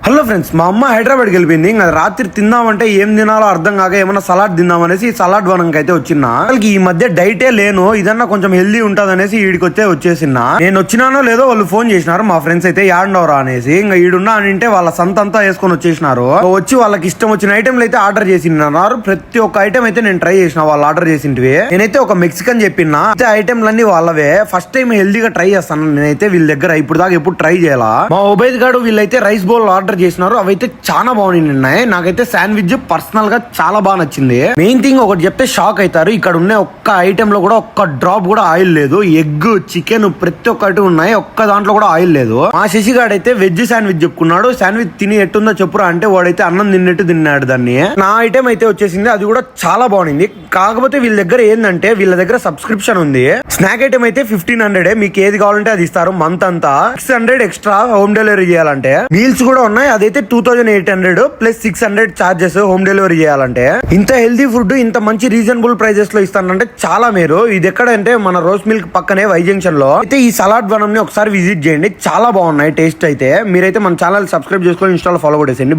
Hello friends, మా అమ్మ హైదరాబాద్కి వెళ్ళిపోయింది. ఇంకా రాత్రి తిందామంటే ఏం తినాలో అర్థం కాక ఏమన్నా సలాడ్ తిందామనేసి సలాడ్ వనంకి అయితే వచ్చిన. ఈ మధ్య డైటే లేను, ఇదన్నా కొంచెం హెల్దీ ఉంటది అనేసి ఈడికి వచ్చేసిన. నేను వచ్చినానో లేదో వాళ్ళు ఫోన్ చేసినారు మా ఫ్రెండ్స్ అయితే, యాడవరా అనేసి. ఇంకా ఈడున్నా అంటే వాళ్ళ సంతంతా వేసుకొని వచ్చేసినారు. వచ్చి వాళ్ళకి ఇష్టం వచ్చిన ఐటెంలు అయితే ఆర్డర్ చేసినారు. ప్రతి ఒక్క ఐటెం అయితే నేను ట్రై చేసిన వాళ్ళు ఆర్డర్ చేసింటివి. నేనైతే ఒక మెక్సికన్ చెప్పిన ఐటెంలన్నీ వాళ్ళవే. ఫస్ట్ టైం హెల్దీగా ట్రై చేస్తాను నేనైతే వీళ్ళ దగ్గర. ఇప్పుడు దాకా ఎప్పుడు ట్రై చేయాలా. మా ఉబైద్ గాడు వీళ్ళైతే రైస్ బౌల్ ఆర్డర్ చేసినారు. అవైతే చాలా బాగున్నాయి. నాకైతే శాండ్విచ్ పర్సనల్ గా చాలా బాగా నచ్చింది. మెయిన్ థింగ్ ఒకటి చెప్తే షాక్ అవుతారు, ఇక్కడ ఉన్న ఒక్క ఐటెం లో కూడా ఒక్క డ్రాప్ కూడా ఆయిల్ లేదు. ఎగ్, చికెన్ ప్రతి ఒక్కటి ఉన్నాయి, ఒక్క దాంట్లో కూడా ఆయిల్ లేదు. మా శశిగాడు అయితే వెజ్ శాండ్విచ్ చెప్పుకున్నాడు. శాండ్విచ్ తిని ఎట్టుందో చెప్పురా అంటే వాడైతే అన్నం తిన్నట్టు తిన్నాడు దాన్ని. నా ఐటెం అయితే వచ్చేసింది, అది కూడా చాలా బాగుంది. కాకపోతే వీళ్ళ దగ్గర ఏంటంటే వీళ్ళ దగ్గర సబ్స్క్రిప్షన్ ఉంది. స్నాక్ ఐటమ్ అయితే 1500, మీకు ఏది కావాలంటే అది ఇస్తారు మంత్ అంతా. 600 ఎక్స్ట్రా హోమ్ డెలివరీ చేయాలంటే. మీల్స్ కూడా ఉన్నాయి, అదైతే 2800 ప్లస్ 600 చార్జెస్ హోమ్ డెలివరీ చేయాలంటే. ఇంత హెల్దీ ఫుడ్ ఇంత మంచి రీజనబుల్ ప్రైజెస్ లో ఇస్తానంటే చాలా మేలు. ఇది ఎక్కడంటే మన రోజ్ మిల్క్ పక్కనే వై జంక్షన్ లో అయితే ఈ సలాడ్ వనం ని ఒకసారి విజిట్ చేయండి, చాలా బాగున్నాయి టేస్ట్ అయితే. మీరైతే మన ఛానల్ సబ్స్క్రైబ్ చేసుకొని ఇన్స్టాలో ఫాలో కొట్టేసేయండి.